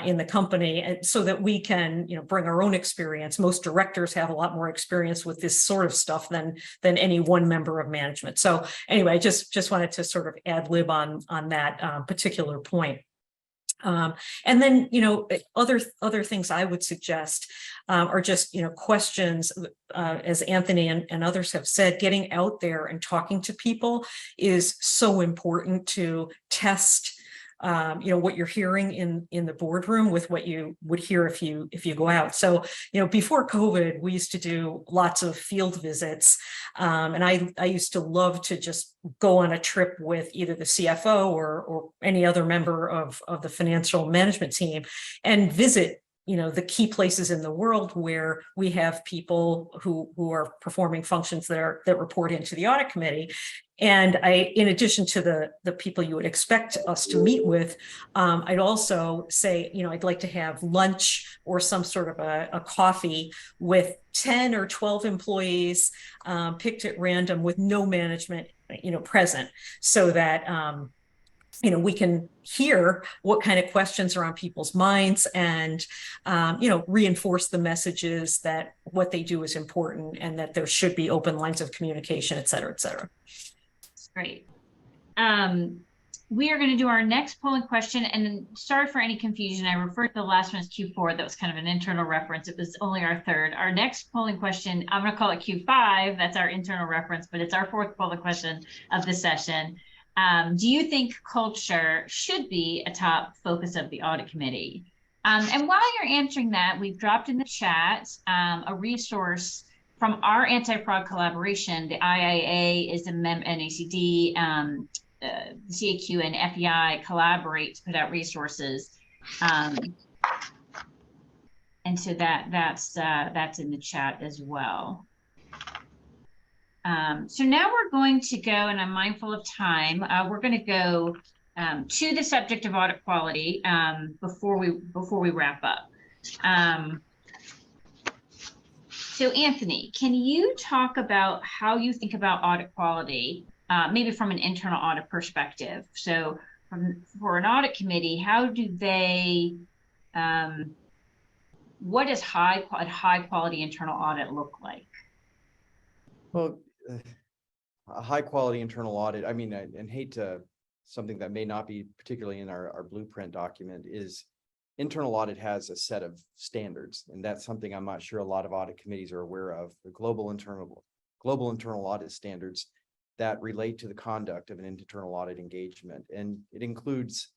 in the company, and so that we can, bring our own experience. Most directors have a lot more experience with this sort of stuff than any one member of management. So anyway, I just wanted to sort of ad lib on that particular point. And then, other things I would suggest are just, questions, as Anthony and others have said, getting out there and talking to people is so important to test, what you're hearing in the boardroom with what you would hear if you go out. So, before COVID, we used to do lots of field visits. And I used to love to just go on a trip with either the CFO or any other member of the financial management team and visit the key places in the world where we have people who are performing functions that report into the audit committee. And in addition to the people you would expect us to meet with, I'd also say, I'd like to have lunch or some sort of a coffee with 10 or 12 employees picked at random with no management, present, so that we can hear what kind of questions are on people's minds and, reinforce the messages that what they do is important and that there should be open lines of communication, et cetera, et cetera. That's great. We are going to do our next polling question, and sorry for any confusion. I referred to the last one as Q4. That was kind of an internal reference. It was only our third. Our next polling question, I'm going to call it Q5. That's our internal reference, but it's our fourth polling question of the session. Do you think culture should be a top focus of the audit committee? And while you're answering that, we've dropped in the chat a resource from our anti-fraud collaboration. The IIA is a NACD, CAQ and FEI collaborate to put out resources. And so that's in the chat as well. So now we're going to go, and I'm mindful of time. We're going to go to the subject of audit quality before we wrap up. So Anthony, can you talk about how you think about audit quality, maybe from an internal audit perspective? So for an audit committee, how do they, what does high quality internal audit look like? Well, a high quality internal audit, I mean, and hate to, something that may not be particularly in our blueprint document is internal audit has a set of standards. And that's something I'm not sure a lot of audit committees are aware of, the global internal audit standards that relate to the conduct of an internal audit engagement. And it includes,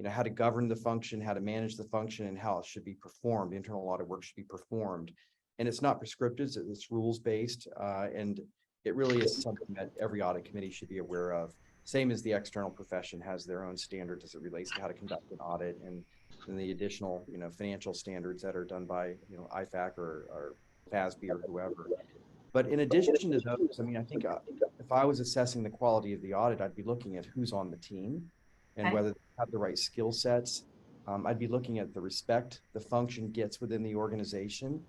how to govern the function, how to manage the function, and how it should be performed. The internal audit work should be performed. And it's not prescriptive, it's rules-based. And it really is something that every audit committee should be aware of. Same as the external profession has their own standards as it relates to how to conduct an audit, and the additional, financial standards that are done by, IFAC or FASB or whoever. But in addition to those, I mean, I think if I was assessing the quality of the audit, I'd be looking at who's on the team and whether they have the right skill sets. I'd be looking at the respect the function gets within the organization.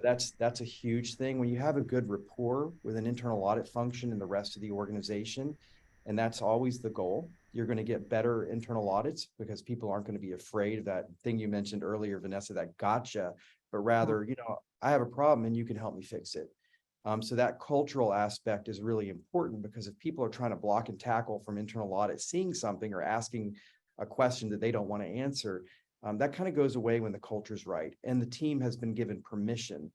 That's a huge thing. When you have a good rapport with an internal audit function and the rest of the organization, and that's always the goal, you're going to get better internal audits because people aren't going to be afraid of that thing you mentioned earlier, Vanessa, that gotcha, but rather, I have a problem and you can help me fix it. So that cultural aspect is really important, because if people are trying to block and tackle from internal audit, seeing something or asking a question that they don't want to answer, that kind of goes away when the culture's right. And the team has been given permission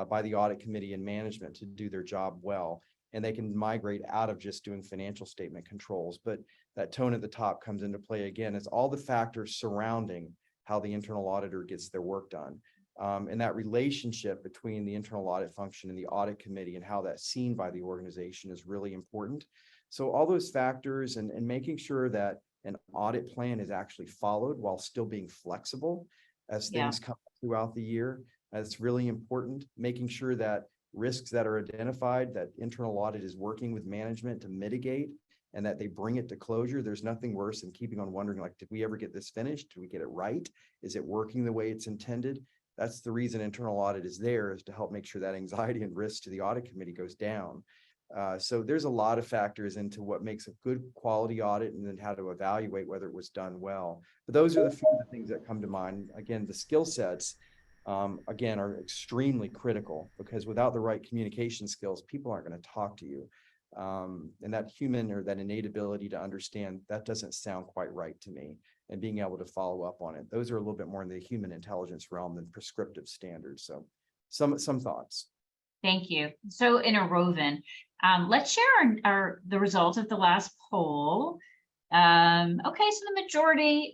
by the audit committee and management to do their job well. And they can migrate out of just doing financial statement controls. But that tone at the top comes into play again. It's all the factors surrounding how the internal auditor gets their work done. And that relationship between the internal audit function and the audit committee and how that's seen by the organization is really important. So all those factors and making sure that an audit plan is actually followed while still being flexible as things come throughout the year. That's really important. Making sure that risks that are identified, that internal audit is working with management to mitigate and that they bring it to closure. There's nothing worse than keeping on wondering, like, did we ever get this finished? Did we get it right? Is it working the way it's intended? That's the reason internal audit is there, is to help make sure that anxiety and risk to the audit committee goes down. So there's a lot of factors into what makes a good quality audit and then how to evaluate whether it was done well. But those are the few of the things that come to mind. Again, the skill sets, again, are extremely critical, because without the right communication skills, people aren't going to talk to you. And that human or that innate ability to understand, that doesn't sound quite right to me, and being able to follow up on it. Those are a little bit more in the human intelligence realm than prescriptive standards. So some thoughts. Thank you. So interwoven. Let's share the results of the last poll. Okay, so the majority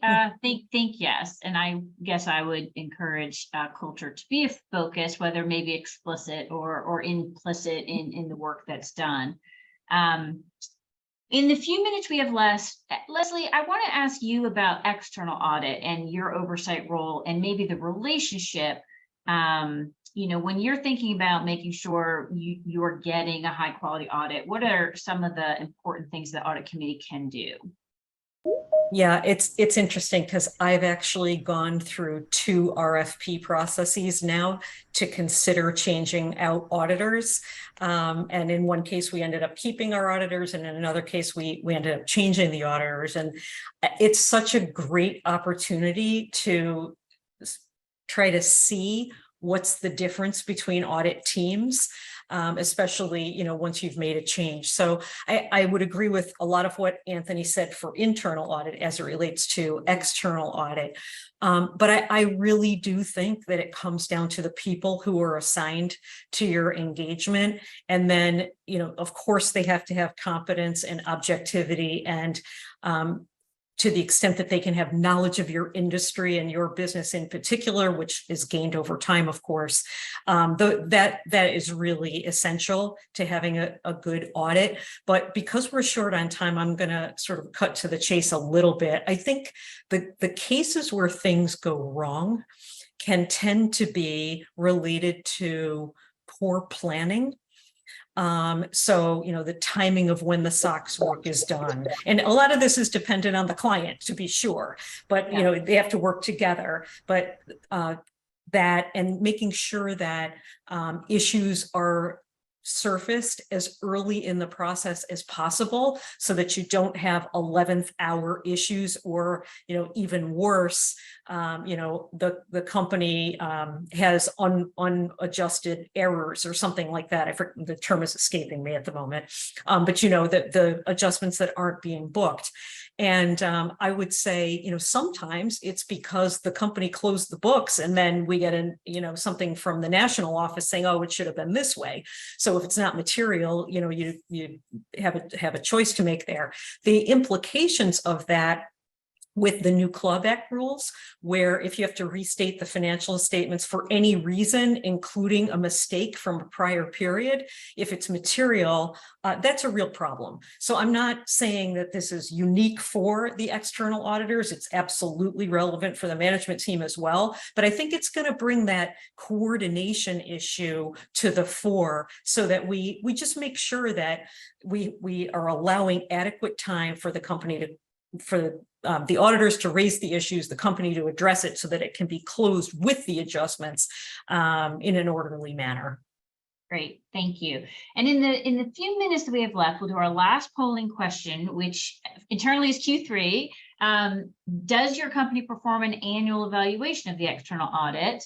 think yes, and I guess I would encourage culture to be a focus, whether maybe explicit or implicit in the work that's done. In the few minutes we have left, Leslie, I want to ask you about external audit and your oversight role, and maybe the relationship. When you're thinking about making sure you're getting a high quality audit, what are some of the important things the audit committee can do? Yeah, it's interesting, because I've actually gone through 2 RFP processes now to consider changing out auditors. And in one case, we ended up keeping our auditors, and in another case, we ended up changing the auditors. And it's such a great opportunity to try to see what's the difference between audit teams, especially, once you've made a change. So I would agree with a lot of what Anthony said for internal audit as it relates to external audit. But I really do think that it comes down to the people who are assigned to your engagement. And then, of course, they have to have competence and objectivity, and to the extent that they can have knowledge of your industry and your business in particular, which is gained over time, of course. That is really essential to having a good audit. But because we're short on time, I'm going to sort of cut to the chase a little bit. I think the cases where things go wrong can tend to be related to poor planning So, the timing of when the SOX work is done. And a lot of this is dependent on the client, to be sure, but, they have to work together. But that and making sure that issues are surfaced as early in the process as possible so that you don't have 11th hour issues or, even worse, the company has unadjusted errors or something like that. I forget, the term is escaping me at the moment, but the adjustments that aren't being booked. And I would say, sometimes it's because the company closed the books and then we get something from the national office saying, oh, it should have been this way. So if it's not material, you have a choice to make there. The implications of that with the new Club Act rules, where if you have to restate the financial statements for any reason, including a mistake from a prior period, if it's material, that's a real problem. So I'm not saying that this is unique for the external auditors. It's absolutely relevant for the management team as well. But I think it's going to bring that coordination issue to the fore so that we just make sure that we are allowing adequate time for the company for the auditors to raise the issues, the company to address it so that it can be closed with the adjustments in an orderly manner. Great, thank you. And in the few minutes that we have left, we'll do our last polling question, which internally is Q3. Does your company perform an annual evaluation of the external audit?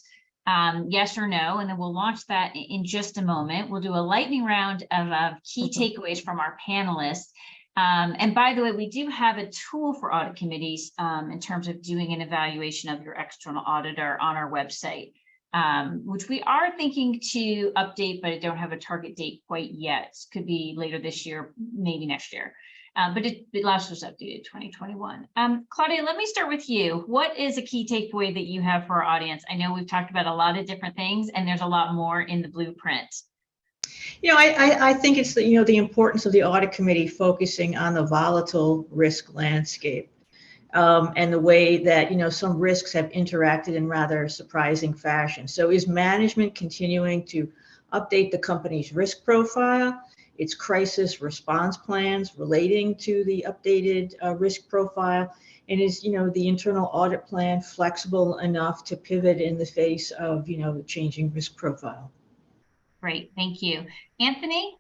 Yes or no, and then we'll launch that in just a moment. We'll do a lightning round of key takeaways from our panelists. And by the way, we do have a tool for audit committees in terms of doing an evaluation of your external auditor on our website, which we are thinking to update, but I don't have a target date quite yet. Could be later this year, maybe next year. But it last was updated 2021. Claudia, let me start with you. What is a key takeaway that you have for our audience? I know we've talked about a lot of different things, and there's a lot more in the blueprint. I think it's the importance of the audit committee focusing on the volatile risk landscape and the way that some risks have interacted in rather surprising fashion. So is management continuing to update the company's risk profile, its crisis response plans relating to the updated risk profile, and is the internal audit plan flexible enough to pivot in the face of the changing risk profile? Great, thank you. Anthony,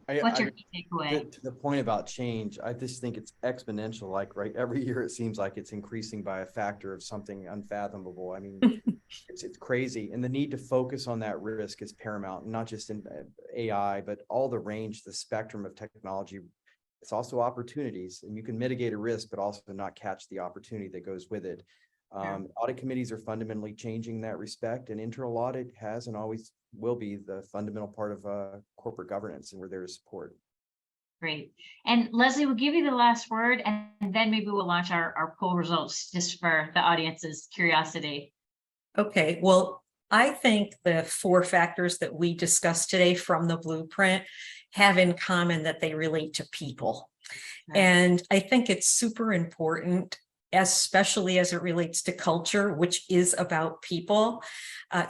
what's your key takeaway? To the point about change, I just think it's exponential. Like every year, it seems like it's increasing by a factor of something unfathomable. I mean, it's crazy. And the need to focus on that risk is paramount, not just in AI, but all the range, the spectrum of technology. It's also opportunities, and you can mitigate a risk, but also not catch the opportunity that goes with it. Audit committees are fundamentally changing in that respect, and internal audit has and always will be the fundamental part of corporate governance, and we're there to support. Great. And Leslie, we'll give you the last word, and then maybe we'll launch our poll results just for the audience's curiosity. Okay, well, I think the 4 factors that we discussed today from the blueprint have in common that they relate to people. Right. And I think it's super important, especially as it relates to culture, which is about people,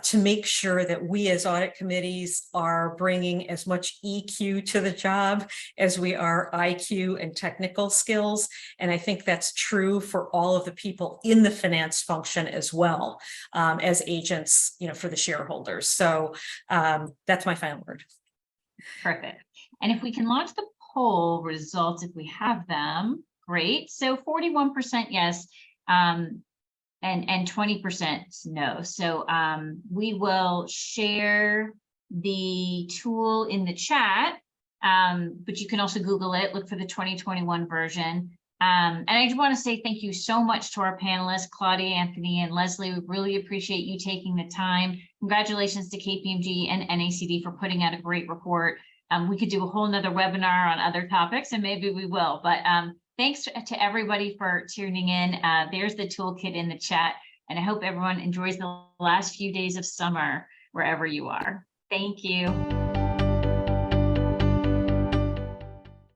to make sure that we as audit committees are bringing as much EQ to the job as we are IQ and technical skills. And I think that's true for all of the people in the finance function as well, as agents, for the shareholders. So that's my final word. Perfect. And if we can launch the poll results, if we have them. Great. So 41% yes, and 20% no. So we will share the tool in the chat, but you can also Google it, look for the 2021 version. And I just want to say thank you so much to our panelists, Claudia, Anthony, and Leslie. We really appreciate you taking the time. Congratulations to KPMG and NACD for putting out a great report. We could do a whole nother webinar on other topics, and maybe we will, but thanks to everybody for tuning in. There's the toolkit in the chat, and I hope everyone enjoys the last few days of summer wherever you are. Thank you.